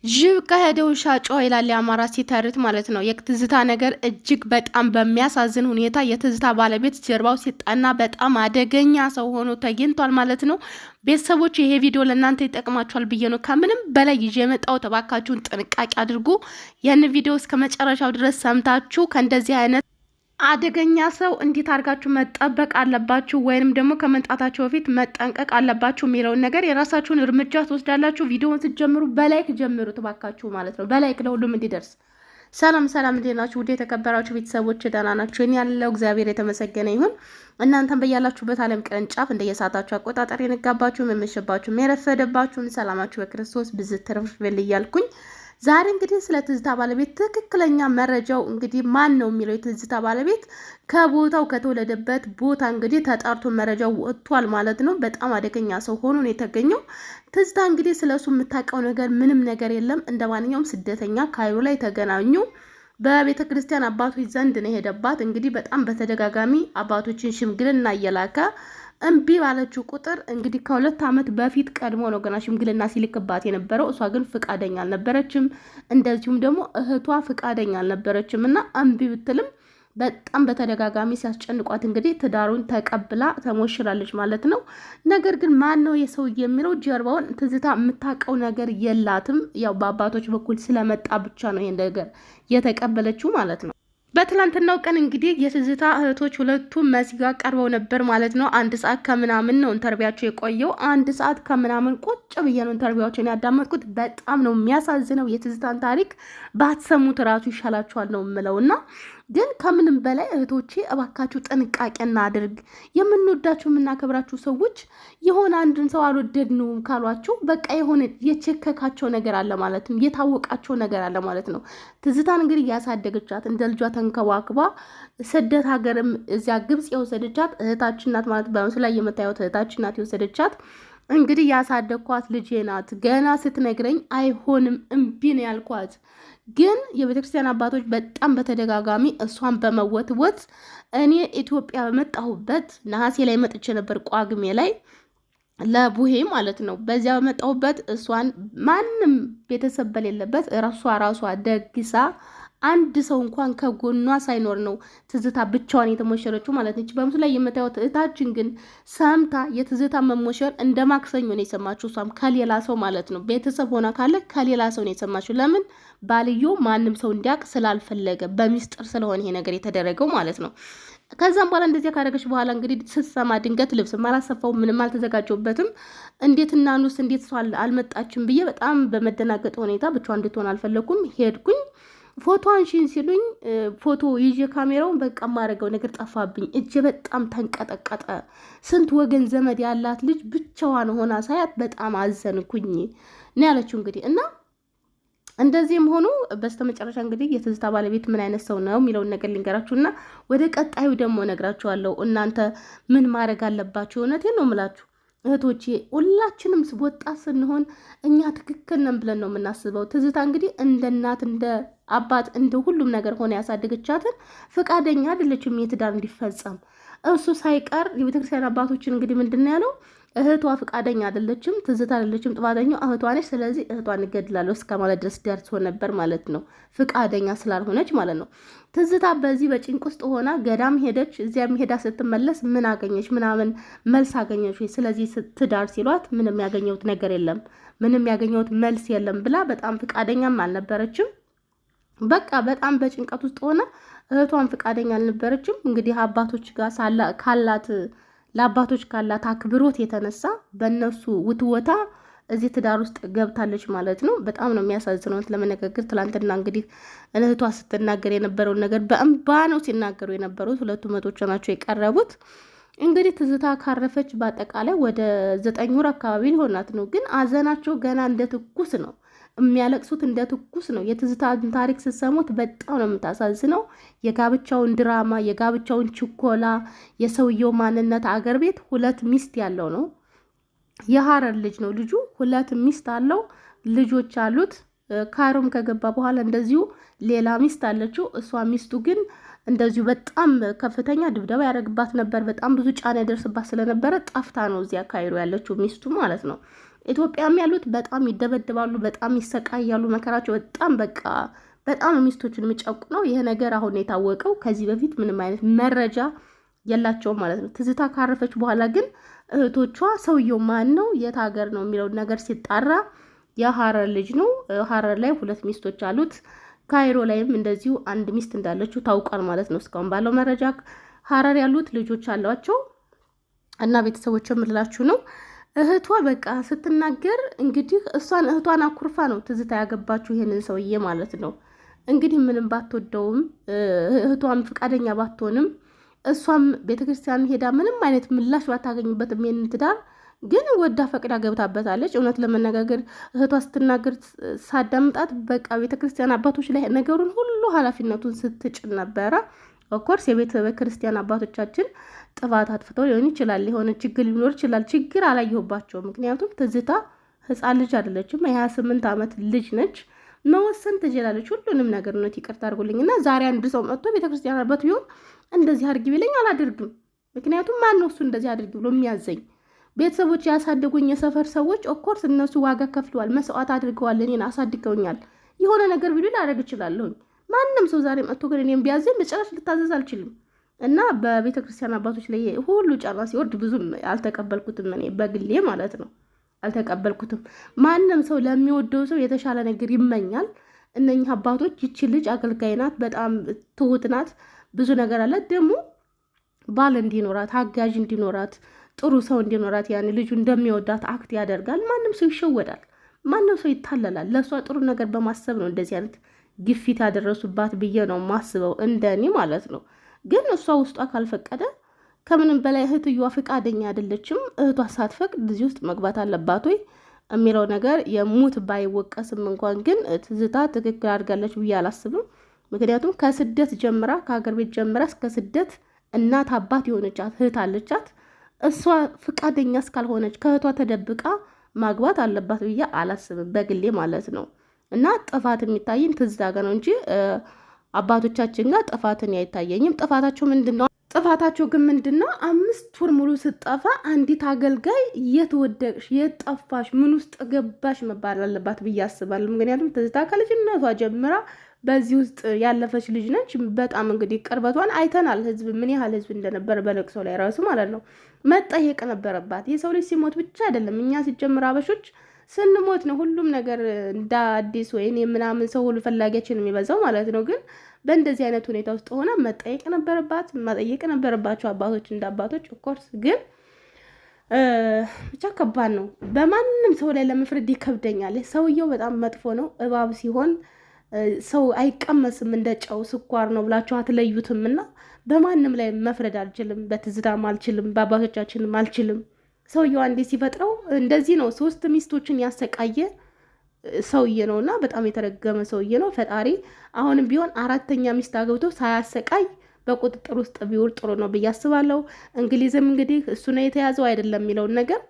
ጅብ ከሄደው ውሻ ጮኸ ይላል የአማራ ሲተርት ማለት ነው። የትዝታ ነገር እጅግ በጣም በሚያሳዝን ሁኔታ የትዝታ ባለቤት ጀርባው ሲጠና በጣም አደገኛ ሰው ሆኖ ተገኝቷል ማለት ነው። ቤተሰቦች ይሄ ቪዲዮ ለእናንተ ይጠቅማችኋል ብዬ ነው ከምንም በላይ ይዤ የመጣሁት። እባካችሁን ጥንቃቄ አድርጉ። ይህን ቪዲዮ እስከ መጨረሻው ድረስ ሰምታችሁ ከእንደዚህ አይነት አደገኛ ሰው እንዴት አድርጋችሁ መጠበቅ አለባችሁ ወይንም ደግሞ ከመምጣታቸው በፊት መጠንቀቅ አለባችሁ የሚለውን ነገር የራሳችሁን እርምጃ ትወስዳላችሁ። ቪዲዮውን ስትጀምሩ በላይክ ጀምሩት ባካችሁ ማለት ነው። በላይክ ለሁሉም እንዲደርስ። ሰላም ሰላም፣ እንዴት ናችሁ? ውድ የተከበራችሁ ቤተሰቦች ደህና ናችሁ? እኔ ያለው እግዚአብሔር የተመሰገነ ይሁን። እናንተም በያላችሁበት ዓለም ቅርንጫፍ እንደየሰዓታችሁ አቆጣጠር የነጋባችሁ የምሽባችሁ የረፈደባችሁን ሰላማችሁ በክርስቶስ ብዝት ተረፍሽ እያልኩኝ ዛሬ እንግዲህ ስለ ትዝታ ባለቤት ትክክለኛ መረጃው እንግዲህ ማን ነው የሚለው የትዝታ ባለቤት ከቦታው ከተወለደበት ቦታ እንግዲህ ተጣርቶ መረጃው ወጥቷል ማለት ነው። በጣም አደገኛ ሰው ሆኖ ነው የተገኘው። ትዝታ እንግዲህ ስለሱ የምታውቀው ነገር ምንም ነገር የለም። እንደ ማንኛውም ስደተኛ ካይሮ ላይ ተገናኙ። በቤተ ክርስቲያን አባቶች ዘንድ ነው የሄደባት። እንግዲህ በጣም በተደጋጋሚ አባቶችን ሽምግልና እየላከ እምቢ ባለችው ቁጥር እንግዲህ ከ2 ዓመት በፊት ቀድሞ ነው ገና ሽምግልና ሲልክባት የነበረው። እሷ ግን ፍቃደኛ አልነበረችም። እንደዚሁም ደግሞ እህቷ ፍቃደኛ አልነበረችም እና እምቢ ብትልም በጣም በተደጋጋሚ ሲያስጨንቋት እንግዲህ ትዳሩን ተቀብላ ተሞሽራለች ማለት ነው። ነገር ግን ማን ነው የሰው የሚለው ጀርባውን ትዝታ የምታውቀው ነገር የላትም። ያው በአባቶች በኩል ስለመጣ ብቻ ነው ይሄን ነገር የተቀበለችው ማለት ነው። በትላንትናው ቀን እንግዲህ የትዝታ እህቶች ሁለቱም መሲ ጋር ቀርበው ነበር ማለት ነው። 1 ሰዓት ከምናምን ነው ኢንተርቪያቸው የቆየው። 1 ሰዓት ከምናምን ቁጭ ብዬ ነው ኢንተርቪያቸውን ያዳመጥኩት። በጣም ነው የሚያሳዝነው። የትዝታን ታሪክ ባትሰሙት ራሱ ይሻላችኋል ነው የምለውና ግን ከምንም በላይ እህቶቼ እባካችሁ ጥንቃቄ እናድርግ። የምንወዳችሁ የምናከብራችሁ ሰዎች የሆነ አንድን ሰው አልወደድነውም ካሏችሁ በቃ የሆነ የቸከካቸው ነገር አለ ማለት ነው። የታወቃቸው ነገር አለ ማለት ነው። ትዝታን እንግዲህ ያሳደገቻት እንደ ልጇ ተንከባክባ ስደት ሀገርም እዚያ ግብጽ የወሰደቻት እህታችን ናት ማለት በምስሉ ላይ የምታዩት እህታችን ናት የወሰደቻት። እንግዲህ ያሳደግኳት ልጄ ናት። ገና ስትነግረኝ አይሆንም እምቢ ነው ያልኳት። ግን የቤተክርስቲያን አባቶች በጣም በተደጋጋሚ እሷን በመወትወት እኔ ኢትዮጵያ በመጣሁበት ነሐሴ ላይ መጥቼ ነበር፣ ቋግሜ ላይ ለቡሄ ማለት ነው። በዚያ በመጣሁበት እሷን ማንም ቤተሰብ በሌለበት ራሷ ደግሳ አንድ ሰው እንኳን ከጎኗ ሳይኖር ነው ትዝታ ብቻዋን የተሞሸረችው ማለት ነች። በምስሉ ላይ የምታዩት እህታችን ግን ሰምታ የትዝታ መሞሸር እንደ ማክሰኞ ነው የሰማችው። እሷም ከሌላ ሰው ማለት ነው ቤተሰብ ሆና ካለ ከሌላ ሰው ነው የሰማችው። ለምን ባልዮ ማንም ሰው እንዲያውቅ ስላልፈለገ በሚስጥር ስለሆነ ይሄ ነገር የተደረገው ማለት ነው። ከዛም በኋላ እንደዚያ ካደረገች በኋላ እንግዲህ ስትሰማ ድንገት ልብስ አላሰፋው ምንም አልተዘጋጀውበትም። እንዴት እናኑስ እንዴት ሰው አልመጣችም ብዬ በጣም በመደናገጥ ሁኔታ ብቻዋን እንድትሆን አልፈለኩም። ሄድኩኝ ፎቶ አንሺን ሲሉኝ ፎቶ ይዤ ካሜራውን በቃ ማረገው ነገር ጠፋብኝ። እጄ በጣም ተንቀጠቀጠ። ስንት ወገን ዘመድ ያላት ልጅ ብቻዋን ሆና ሳያት በጣም አዘንኩኝ ነው ያለችው እንግዲህ እና እንደዚህም ሆኖ በስተመጨረሻ እንግዲህ የትዝታ ባለቤት ምን አይነት ሰው ነው የሚለውን ነገር ልንገራችሁና ወደ ቀጣዩ ደግሞ ነግራችኋለሁ። እናንተ ምን ማድረግ አለባችሁ? እውነቴን ነው የምላችሁ እህቶቼ፣ ሁላችንም ወጣት ስንሆን እኛ ትክክል ነን ብለን ነው የምናስበው። ትዝታ እንግዲህ እንደ እናት እንደ አባት እንደ ሁሉም ነገር ሆነ ያሳደገቻትን ፈቃደኛ አይደለችም የትዳር እንዲፈጸም። እሱ ሳይቀር የቤተክርስቲያን አባቶችን እንግዲህ ምንድን ያለው እህቷ ፈቃደኛ አይደለችም፣ ትዝታ አይደለችም፣ ጥፋተኛው እህቷ ነች፣ ስለዚህ እህቷን እንገድላለሁ እስከ ማለት ድረስ ደርሶ ነበር ማለት ነው። ፈቃደኛ ስላልሆነች ማለት ነው። ትዝታ በዚህ በጭንቅ ውስጥ ሆና ገዳም ሄደች። እዚያም ሄዳ ስትመለስ ምን አገኘች ምናምን መልስ አገኘች ወይ ስለዚህ ትዳር ሲሏት ምንም ያገኘሁት ነገር የለም፣ ምንም ያገኘሁት መልስ የለም ብላ በጣም ፈቃደኛም አልነበረችም። በቃ በጣም በጭንቀት ውስጥ ሆነ። እህቷን ፈቃደኛ አልነበረችም። እንግዲህ አባቶች ጋር ካላት ለአባቶች ካላት አክብሮት የተነሳ በእነሱ ውትወታ እዚህ ትዳር ውስጥ ገብታለች ማለት ነው። በጣም ነው የሚያሳዝነው ለመነጋገር። ትላንትና እንግዲህ እህቷ ስትናገር የነበረውን ነገር በእንባ ነው ሲናገሩ የነበሩት። 2 እህቶቿ ናቸው የቀረቡት። እንግዲህ ትዝታ ካረፈች በአጠቃላይ ወደ 9 ወር አካባቢ ሊሆናት ነው። ግን አዘናቸው ገና እንደ ትኩስ ነው። የሚያለቅሱት እንደ ትኩስ ነው። የትዝታን ታሪክ ስትሰሙት በጣም ነው የምታሳዝነው። የጋብቻውን ድራማ፣ የጋብቻውን ችኮላ፣ የሰውየው ማንነት አገር ቤት 2 ሚስት ያለው ነው። የሀረር ልጅ ነው ልጁ። 2 ሚስት አለው፣ ልጆች አሉት። ካሮም ከገባ በኋላ እንደዚሁ ሌላ ሚስት አለችው። እሷ ሚስቱ ግን እንደዚሁ በጣም ከፍተኛ ድብደባ ያደርግባት ነበር። በጣም ብዙ ጫና ያደርስባት ስለነበረ ጠፍታ ነው እዚያ ካይሮ ያለችው ሚስቱ ማለት ነው። ኢትዮጵያም ያሉት በጣም ይደበድባሉ፣ በጣም ይሰቃያሉ። መከራቸው በጣም በቃ በጣም ሚስቶችን የሚጨቁ ነው። ይሄ ነገር አሁን የታወቀው ከዚህ በፊት ምንም አይነት መረጃ የላቸውም ማለት ነው። ትዝታ ካረፈች በኋላ ግን እህቶቿ ሰውየው ማን ነው የት ሀገር ነው የሚለውን ነገር ሲጣራ የሀረር ልጅ ነው። ሀረር ላይ 2 ሚስቶች አሉት። ካይሮ ላይም እንደዚሁ አንድ ሚስት እንዳለችው ታውቋል ማለት ነው። እስካሁን ባለው መረጃ ሀረር ያሉት ልጆች አሏቸው እና ቤተሰቦች የምልላችሁ ነው። እህቷ በቃ ስትናገር እንግዲህ እህቷን አኩርፋ ነው ትዝታ ያገባችሁ ይሄንን ሰውዬ ማለት ነው። እንግዲህ ምንም ባትወደውም እህቷም ፍቃደኛ ባትሆንም እሷም ቤተክርስቲያን ሄዳ ምንም አይነት ምላሽ ባታገኝበትም ይሄንን ትዳር ግን ወዳ ፈቅዳ ገብታበታለች። እውነት ለመነጋገር እህቷ ስትናገር ሳዳምጣት በቃ ቤተክርስቲያን አባቶች ላይ ነገሩን ሁሉ ኃላፊነቱን ስትጭን ነበረ። ኦፍኮርስ የቤተ ክርስቲያን አባቶቻችን ጥፋት አጥፍተው ሊሆን ይችላል፣ የሆነ ችግር ሊኖር ይችላል። ችግር አላየሁባቸውም። ምክንያቱም ትዝታ ህፃን ልጅ አይደለችም፣ የ28 ዓመት ልጅ ነች። መወሰን ትችላለች ሁሉንም ነገር ነው። ይቅርታ አድርጉልኝ እና ዛሬ አንድ ሰው መጥቶ ቤተክርስቲያን አባት ቢሆን እንደዚህ አድርጊ ቢለኝ አላደርግም። ምክንያቱም ማን ነው እሱ እንደዚህ አድርጊ ብሎ የሚያዘኝ? ቤተሰቦች ያሳደጉኝ የሰፈር ሰዎች ኦፍኮርስ እነሱ ዋጋ ከፍለዋል፣ መስዋዕት አድርገዋል፣ እኔን አሳድገውኛል። የሆነ ነገር ቢሉ ላደርግ እችላለሁኝ። ማንም ሰው ዛሬ መጥቶ ግን እኔም ቢያዘኝ በጭራሽ ልታዘዝ አልችልም። እና በቤተክርስቲያን አባቶች ላይ ሁሉ ጫና ሲወርድ ብዙም አልተቀበልኩትም፣ እኔ በግሌ ማለት ነው አልተቀበልኩትም። ማንም ሰው ለሚወደው ሰው የተሻለ ነገር ይመኛል። እነኚህ አባቶች ይቺ ልጅ አገልጋይ ናት፣ በጣም ትሁት ናት፣ ብዙ ነገር አላት። ደግሞ ባል እንዲኖራት፣ አጋዥ እንዲኖራት፣ ጥሩ ሰው እንዲኖራት ያን ልጁ እንደሚወዳት አክት ያደርጋል። ማንም ሰው ይሸወዳል፣ ማንም ሰው ይታለላል። ለእሷ ጥሩ ነገር በማሰብ ነው እንደዚህ አይነት ግፊት ያደረሱባት ብዬ ነው ማስበው፣ እንደኔ ማለት ነው። ግን እሷ ውስጧ ካልፈቀደ ከምንም በላይ እህትየዋ ፈቃደኛ አይደለችም። እህቷ ሳትፈቅድ እዚህ ውስጥ መግባት አለባት ወይ የሚለው ነገር የሙት ባይወቀስም እንኳን ግን ትዝታ ትክክል አድርጋለች ብዬ አላስብም። ምክንያቱም ከስደት ጀምራ ከሀገር ቤት ጀምራ እስከ ስደት እናት አባት የሆነቻት እህት አለቻት። እሷ ፈቃደኛ እስካልሆነች ከእህቷ ተደብቃ ማግባት አለባት ብዬ አላስብም በግሌ ማለት ነው። እና ጥፋት የሚታይን ትዝታ ጋር ነው እንጂ አባቶቻችን ጋር ጥፋትን አይታየኝም። ጥፋታቸው ምንድን ነው? ጥፋታቸው ግን ምንድን ነው? 5 ወር ሙሉ ስጠፋ አንዲት አገልጋይ የት ወደቅሽ፣ የት ጠፋሽ፣ ምን ውስጥ ገባሽ መባል አለባት ብዬ አስባለሁ። ምክንያቱም ትዝታ ከልጅነቷ ጀምራ በዚህ ውስጥ ያለፈች ልጅ ነች። በጣም እንግዲህ ቅርበቷን አይተናል። ህዝብ ምን ያህል ህዝብ እንደነበረ በለቅሶ ላይ ራሱ ማለት ነው መጠየቅ ነበረባት። የሰው ልጅ ሲሞት ብቻ አይደለም፣ እኛ ሲጀምር አበሾች ስንሞት ነው ሁሉም ነገር እንደ አዲስ ወይም የምናምን ሰው ሁሉ ፈላጊያችን የሚበዛው ማለት ነው። ግን በእንደዚህ አይነት ሁኔታ ውስጥ ሆና መጠየቅ ነበረባት፣ መጠየቅ ነበረባቸው አባቶች እንደ አባቶች። ኦፍኮርስ ግን ብቻ ከባድ ነው። በማንም ሰው ላይ ለመፍረድ ይከብደኛል። ሰውየው በጣም መጥፎ ነው። እባብ ሲሆን ሰው አይቀመስም፣ እንደ ጨው ስኳር ነው ብላችሁ አትለዩትም። እና በማንም ላይ መፍረድ አልችልም፣ በትዝታም አልችልም፣ በአባቶቻችንም አልችልም። ሰውየው አንዴ ሲፈጥረው እንደዚህ ነው። 3 ሚስቶችን ያሰቃየ ሰውዬ ነው እና በጣም የተረገመ ሰውዬ ነው። ፈጣሪ አሁንም ቢሆን 4ኛ ሚስት አግብቶ ሳያሰቃይ በቁጥጥር ውስጥ ቢውል ጥሩ ነው ብዬ አስባለሁ። እንግሊዝም እንግዲህ እሱ ነው የተያዘው አይደለም የሚለውን ነገር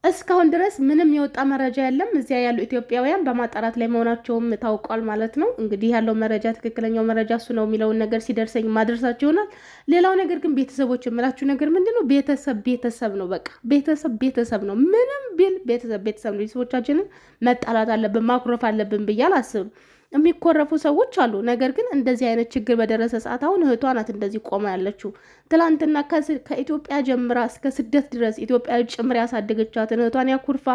እስካሁን ድረስ ምንም የወጣ መረጃ የለም። እዚያ ያሉ ኢትዮጵያውያን በማጣራት ላይ መሆናቸውም ታውቋል ማለት ነው። እንግዲህ ያለው መረጃ ትክክለኛው መረጃ እሱ ነው የሚለውን ነገር ሲደርሰኝ ማድረሳቸው ይሆናል። ሌላው ነገር ግን ቤተሰቦች የምላችሁ ነገር ምንድን ነው? ቤተሰብ ነው። በቃ ቤተሰብ ነው። ምንም ቢል ቤተሰብ ነው። ቤተሰቦቻችንን መጣላት አለብን ማኩረፍ አለብን ብዬ አላስብም። የሚኮረፉ ሰዎች አሉ። ነገር ግን እንደዚህ አይነት ችግር በደረሰ ሰዓት አሁን እህቷ ናት እንደዚህ ቆማ ያለችው። ትላንትና ከኢትዮጵያ ጀምራ እስከ ስደት ድረስ ኢትዮጵያ ጭምር ያሳደገቻትን እህቷን ያኩርፋ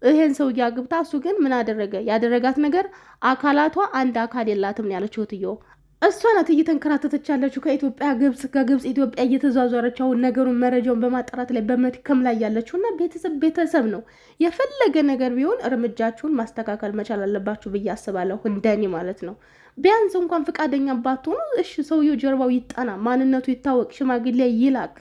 ይሄን ሰው ያግብታ፣ እሱ ግን ምን አደረገ? ያደረጋት ነገር አካላቷ አንድ አካል የላትም ያለችው እህትየው እሷ ናት እየተንከራተተች ያለችው ከኢትዮጵያ ግብጽ፣ ከግብጽ ኢትዮጵያ እየተዟዟረች አሁን ነገሩን መረጃውን በማጣራት ላይ በመድከም ላይ ያለችው እና ቤተሰብ ነው። የፈለገ ነገር ቢሆን እርምጃችሁን ማስተካከል መቻል አለባችሁ ብዬ አስባለሁ፣ እንደኔ ማለት ነው። ቢያንስ እንኳን ፈቃደኛ ባትሆኑ እሺ፣ ሰውየው ጀርባው ይጠና፣ ማንነቱ ይታወቅ፣ ሽማግሌ ይላክ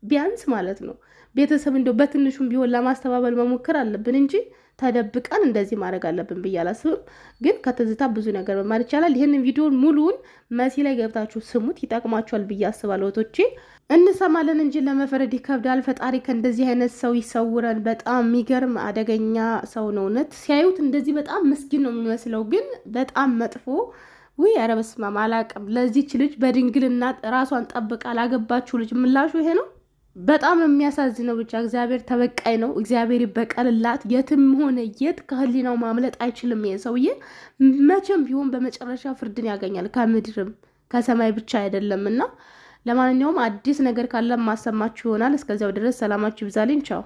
ቢያንስ ማለት ነው። ቤተሰብ እንደው በትንሹም ቢሆን ለማስተባበል መሞከር አለብን እንጂ ተደብቀን እንደዚህ ማድረግ አለብን ብዬ አላስብም። ግን ከትዝታ ብዙ ነገር መማር ይቻላል። ይህንን ቪዲዮን ሙሉውን መሲ ላይ ገብታችሁ ስሙት፣ ይጠቅማችኋል ብዬ አስባለሁ። እህቶቼ እንሰማለን እንጂ ለመፍረድ ይከብዳል። ፈጣሪ ከእንደዚህ አይነት ሰው ይሰውረን። በጣም የሚገርም አደገኛ ሰው ነው። እውነት ሲያዩት እንደዚህ በጣም ምስኪን ነው የሚመስለው፣ ግን በጣም መጥፎ ውይ ኧረ በስመ አብ አላቅም። ለዚች ልጅ በድንግልና ራሷን ጠብቃ ላገባችሁ ልጅ ምላሹ ይሄ ነው። በጣም ነው የሚያሳዝነው። ብቻ እግዚአብሔር ተበቃይ ነው። እግዚአብሔር ይበቀልላት። የትም ሆነ የት ከህሊናው ማምለጥ አይችልም። ይሄ ሰውዬ መቼም ቢሆን በመጨረሻ ፍርድን ያገኛል፣ ከምድርም ከሰማይ ብቻ አይደለም። እና ለማንኛውም አዲስ ነገር ካለ ማሰማችሁ ይሆናል። እስከዚያው ድረስ ሰላማችሁ ይብዛልኝ። ቻው